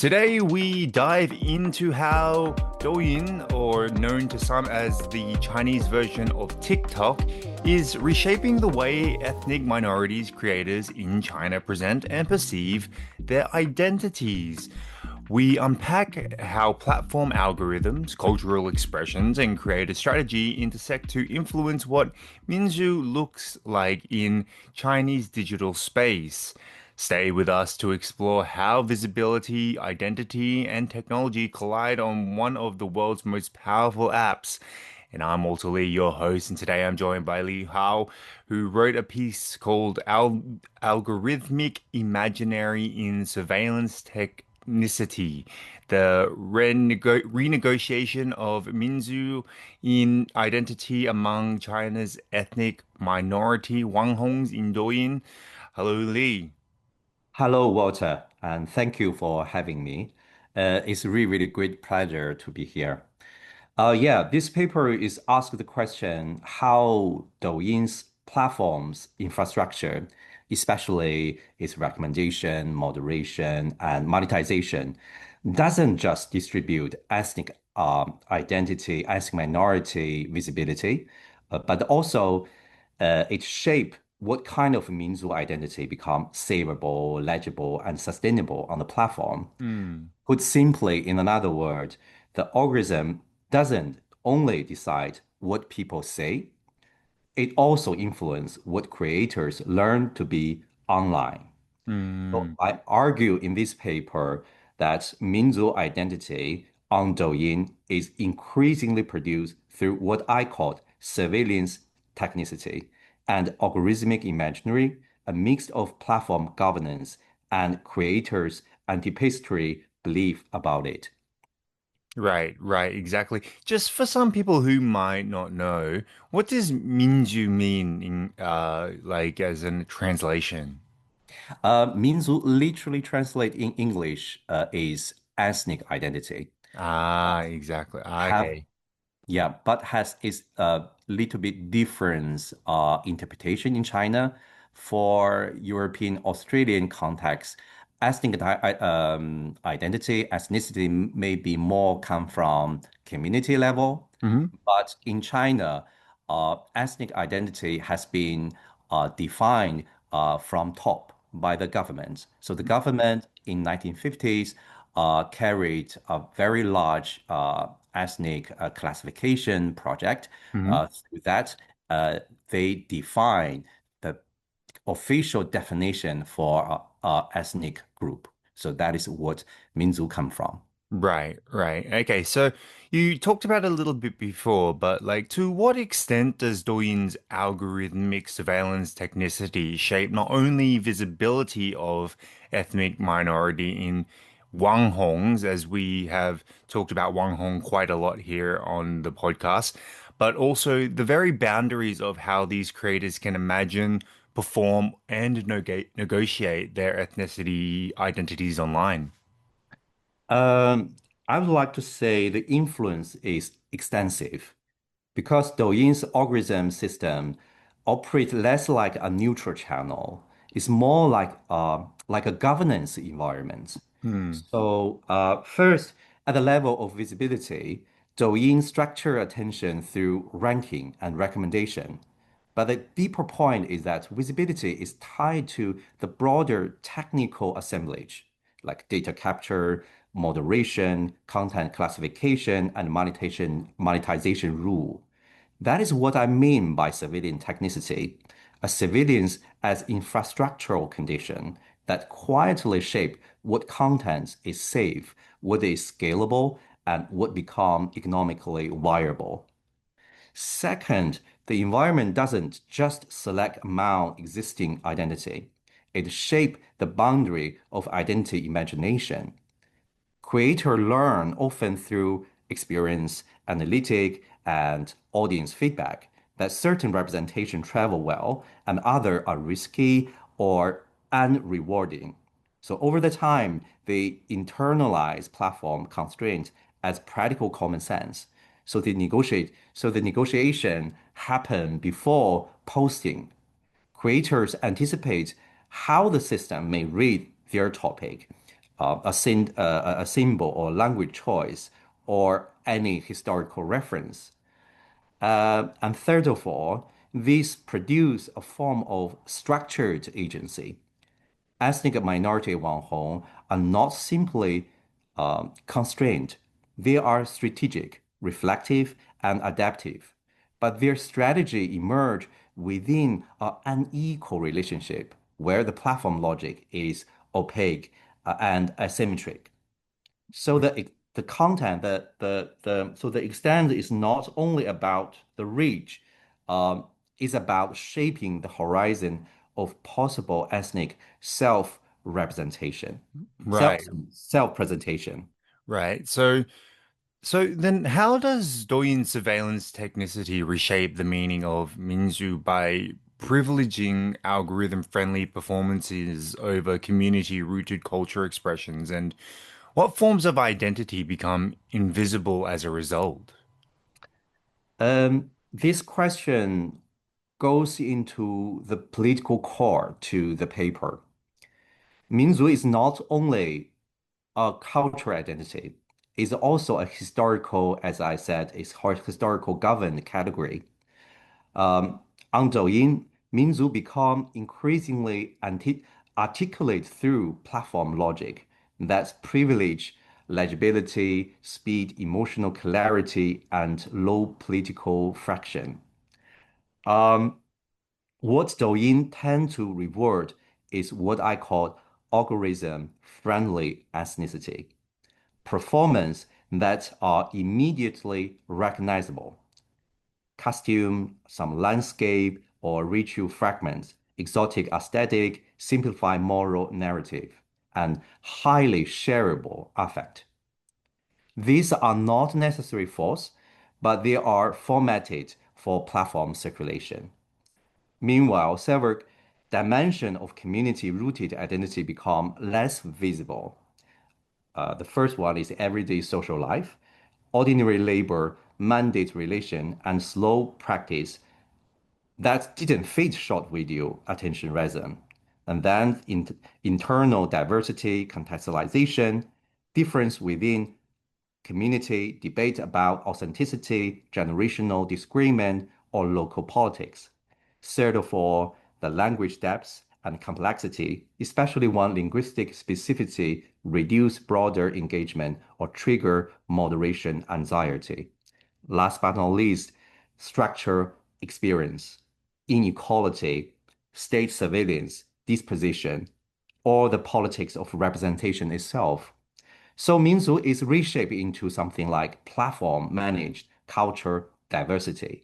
Today we dive into how Douyin, or known to some as the Chinese version of TikTok, is reshaping the way ethnic minorities creators in China present and perceive their identities. We unpack how platform algorithms, cultural expressions, and creator strategy intersect to influence what Minzu looks like in Chinese digital space. Stay with us to explore how visibility, identity, and technology collide on one of the world's most powerful apps. And I'm Walter Lee, your host, and today I'm joined by Lei Hao, who wrote a piece called Algorithmic Imaginary in Surveillance Technicity, the renegotiation of Minzu in identity among China's ethnic minority Wang Hongs in Douyin. Hello, Lee. Hello, Walter, and thank you for having me. It's really great pleasure to be here. This paper is asked the question how Douyin's platform's infrastructure, especially its recommendation, moderation, and monetization, doesn't just distribute ethnic identity, ethnic minority visibility, but also it shape what kind of Minzu identity become savable, legible, and sustainable on the platform. Hmm. Put simply, in another word, the algorithm doesn't only decide what people say, it also influences what creators learn to be online. So Hmm. I argue in this paper that Minzu identity on Douyin is increasingly produced through what I call surveillance technicity and algorithmic imaginary, a mix of platform governance and creators' anticipatory belief about it. Right, right, exactly. Just for some people who might not know, what does Minju mean in like as in translation? Minzu literally translate in English is ethnic identity. Ah, exactly. Ah, Have okay. Yeah, but has its little bit different interpretation in China. For European, Australian context, ethnic identity, ethnicity may be more come from community level, Hmm. but in China, ethnic identity has been defined from top by the government. So the government in 1950s carried a very large ethnic classification project. Hmm. Through that, they define the official definition for ethnic group. So that is what Minzu come from. Right, right. Okay, so you talked about it a little bit before, but like to what extent does Doyin's algorithmic surveillance technicity shape not only visibility of ethnic minority in Wang Hongs, as we have talked about Wang Hong quite a lot here on the podcast, but also the very boundaries of how these creators can imagine, perform, and negotiate their ethnicity identities online? I would like to say the influence is extensive because Douyin's algorithm system operates less like a neutral channel. It's more like a governance environment. Hmm. So first, at the level of visibility, Douyin structure attention through ranking and recommendation. But the deeper point is that visibility is tied to the broader technical assemblage, like data capture, moderation, content classification, and monetization rule. That is what I mean by civilian technicity, a civilians as infrastructural condition that quietly shape what content is safe, what is scalable, and what become economically viable. Second, the environment doesn't just select among existing identity. It shapes the boundary of identity imagination. Creators learn often through experience, analytic, and audience feedback that certain representation travel well and other are risky or unrewarding. So over the time, they internalize platform constraints as practical common sense. So the negotiation happen before posting. Creators anticipate how the system may read their topic, a symbol or language choice or any historical reference. And third of all, these produce a form of structured agency. Ethnic minority Wang Hong are not simply constrained. They are strategic, reflective, and adaptive. But their strategy emerge within an unequal relationship where the platform logic is opaque and asymmetric. So the content, so the extent is not only about the reach, it's about shaping the horizon of possible ethnic self-representation, self Right, self-presentation. right. So then how does Douyin surveillance technicity reshape the meaning of Minzu by privileging algorithm-friendly performances over community-rooted culture expressions? And what forms of identity become invisible as a result? This question goes into the political core to the paper. Minzu is not only a cultural identity, it's also a historical, as I said, it's historical governed category. Um, on Douyin, Minzu become increasingly articulate through platform logic that privilege legibility, speed, emotional clarity, and low political friction. Um, what Douyin tend to reward is what I call algorithm-friendly ethnicity, performance that are immediately recognizable. Costume, some landscape, or ritual fragments, exotic aesthetic, simplified moral narrative, and highly shareable affect. These are not necessarily false, but they are formatted for platform circulation. Meanwhile, several dimensions of community-rooted identity become less visible. The first one is everyday social life, ordinary labor, mandate relation, and slow practice that didn't fit short video attention rhythm. And then internal diversity, contextualization, difference within community, debate about authenticity, generational disagreement, or local politics. Third of all, the language depth and complexity, especially when linguistic specificity reduce broader engagement or trigger moderation anxiety. Last but not least, structure experience, inequality, state surveillance, disposition, or the politics of representation itself. So Minzu is reshaped into something like platform managed culture diversity.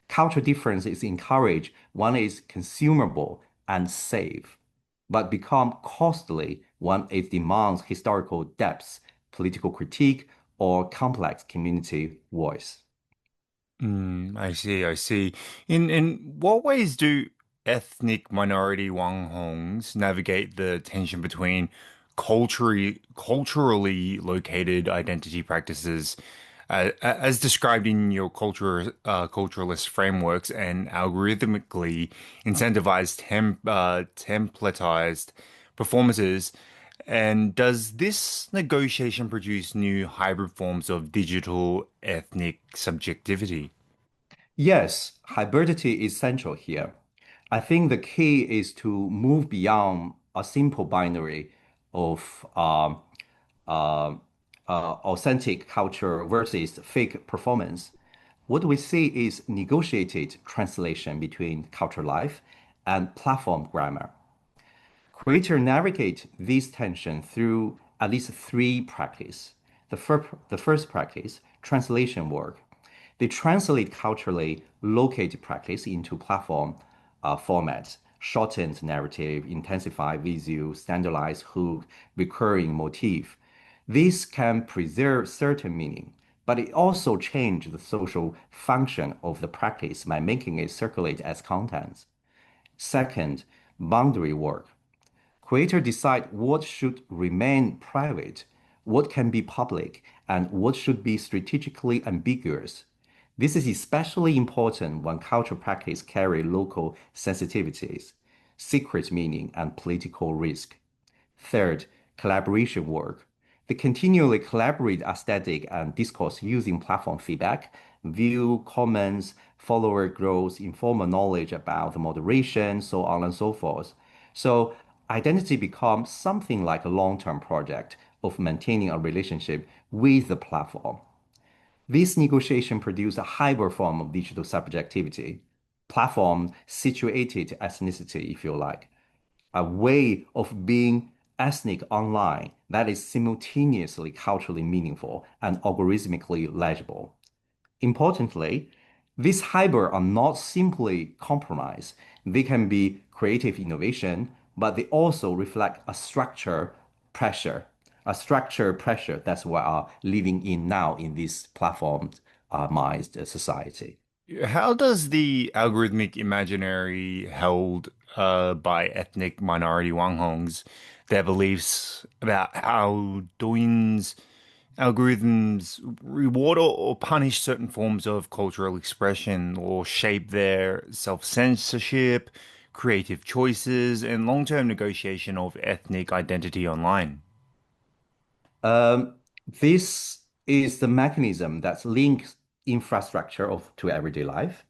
Culture difference is encouraged when it's consumable and safe, but become costly when it demands historical depth, political critique, or complex community voice. I see, I see. In what ways do ethnic minority Wang Hongs navigate the tension between culturally located identity practices, as described in your culturalist frameworks and algorithmically incentivized templatized performances? And does this negotiation produce new hybrid forms of digital ethnic subjectivity? Yes, hybridity is central here. I think the key is to move beyond a simple binary of uh, authentic culture versus fake performance. What we see is negotiated translation between culture life and platform grammar. Creators navigate this tension through at least three practices. The first practice, translation work. They translate culturally located practice into platform formats, shortened narrative, intensified visual, standardized hook, recurring motif. This can preserve certain meaning, but it also changes the social function of the practice by making it circulate as content. Second, boundary work. Creators decide what should remain private, what can be public, and what should be strategically ambiguous. This is especially important when cultural practice carry local sensitivities, secret meaning, and political risk. Third, collaboration work. They continually collaborate aesthetic and discourse using platform feedback, view comments, follower growth, informal knowledge about the moderation, so on and so forth. So identity becomes something like a long-term project of maintaining a relationship with the platform. This negotiation produced a hybrid form of digital subjectivity, platform situated ethnicity, if you like, a way of being ethnic online that is simultaneously culturally meaningful and algorithmically legible. Importantly, these hybrid are not simply compromise. They can be creative innovation, but they also reflect a structure pressure that's what we are living in now in this platformized society. How does the algorithmic imaginary held by ethnic minority Wanghongs their beliefs about how Douyin's algorithms reward or punish certain forms of cultural expression or shape their self-censorship, creative choices, and long-term negotiation of ethnic identity online? Um, this is the mechanism that links infrastructure to everyday life.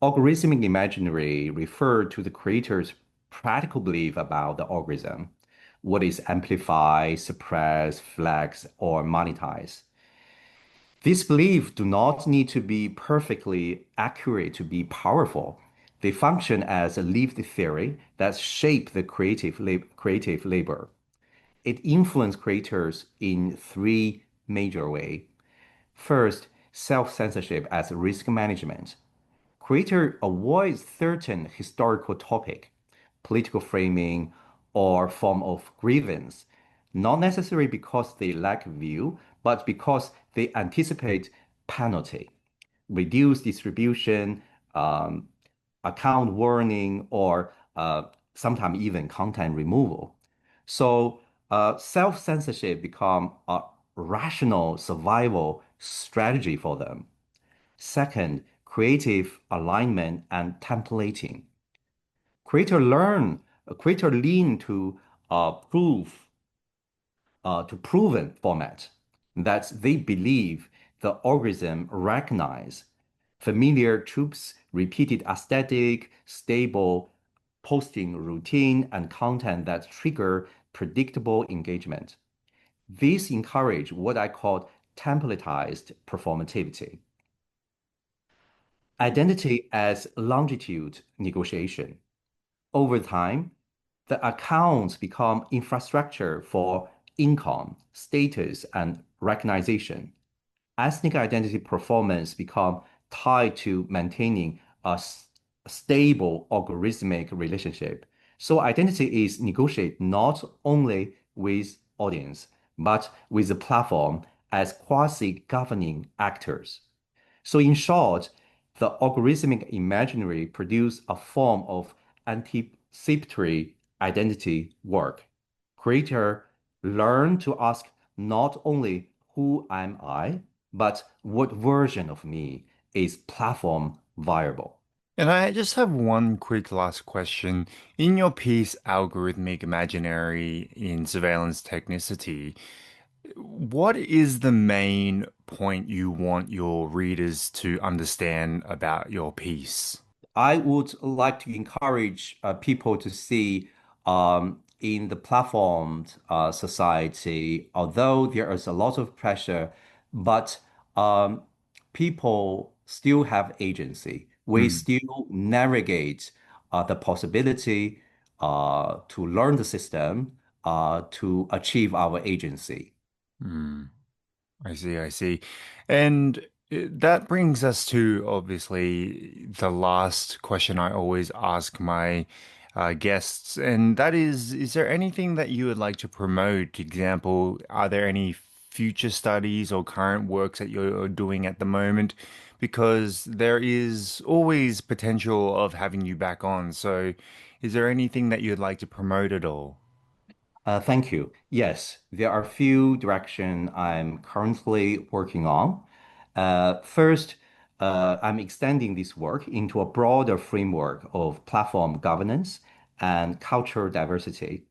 Algorithmic imaginary refer to the creator's practical belief about the algorithm, what is amplified, suppressed, flex, or monetized. These beliefs do not need to be perfectly accurate to be powerful. They function as a lived theory that shape the creative labor. It influences creators in three major ways. First, self-censorship as risk management. Creator avoids certain historical topic, political framing, or form of grievance, not necessarily because they lack view, but because they anticipate penalty, reduce distribution, um, account warning, or sometimes even content removal. So self-censorship become a rational survival strategy for them. Second, creative alignment and templating. Creator lean prove to proven format that they believe the algorithm recognize familiar tropes, repeated aesthetic, stable posting routine, and content that trigger predictable engagement. These encourage what I call templatized performativity. Identity as longitude negotiation. Over time, the accounts become infrastructure for income, status, and recognition. Ethnic identity performance become tied to maintaining a stable algorithmic relationship. So identity is negotiated not only with audience, but with the platform as quasi-governing actors. So in short, the algorithmic imaginary produce a form of anticipatory identity work. Creator learn to ask not only who am I, but what version of me is platform viable. And I just have one quick last question. In your piece, Algorithmic Imaginary in Surveillance Technicity, what is the main point you want your readers to understand about your piece? I would like to encourage people to see in the platform society, although there is a lot of pressure, but um, people still have agency. We Hmm. still navigate the possibility to learn the system to achieve our agency. Hmm. I see, I see. And that brings us to obviously the last question I always ask my guests, and that is there anything that you would like to promote? Example, are there any future studies or current works that you're doing at the moment? Because there is always potential of having you back on. So, is there anything that you'd like to promote at all? Thank you. Yes, there are a few directions I'm currently working on. First, I'm extending this work into a broader framework of platform governance and cultural diversity.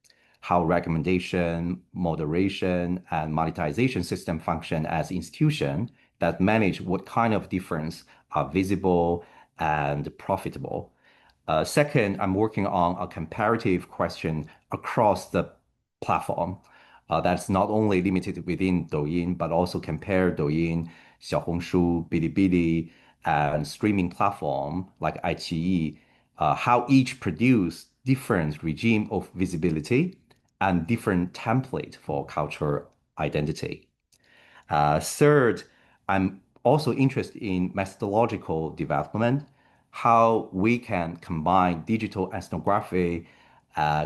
how recommendation, moderation, and monetization system function as institutions that manage what kind of difference are visible and profitable. Second, I'm working on a comparative question across the platform. That's not only limited within Douyin, but also compare Douyin, Xiaohongshu, Bilibili, and streaming platform like iQIYI, how each produce different regime of visibility and different template for cultural identity. Third, I'm also interested in methodological development, how we can combine digital ethnography,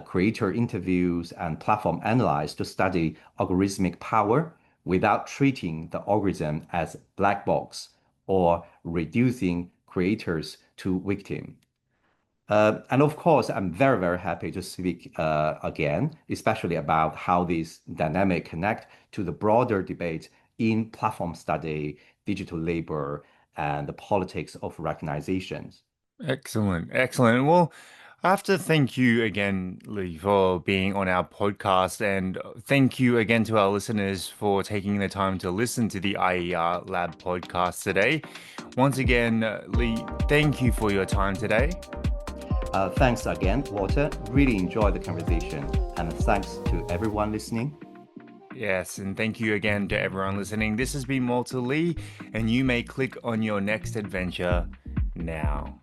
creator interviews, and platform analysis to study algorithmic power without treating the algorithm as black box or reducing creators to victim. And of course, I'm very, very happy to speak again, especially about how these dynamic connect to the broader debate in platform study, digital labor, and the politics of recognitions. Excellent, excellent. Well, I have to thank you again, Lee, for being on our podcast, and thank you again to our listeners for taking the time to listen to the IER Lab podcast today. Once again, Lee, thank you for your time today. Thanks again, Walter. Really enjoyed the conversation. And thanks to everyone listening. Yes, and thank you again to everyone listening. This has been Walter Lee, and you may click on your next adventure now.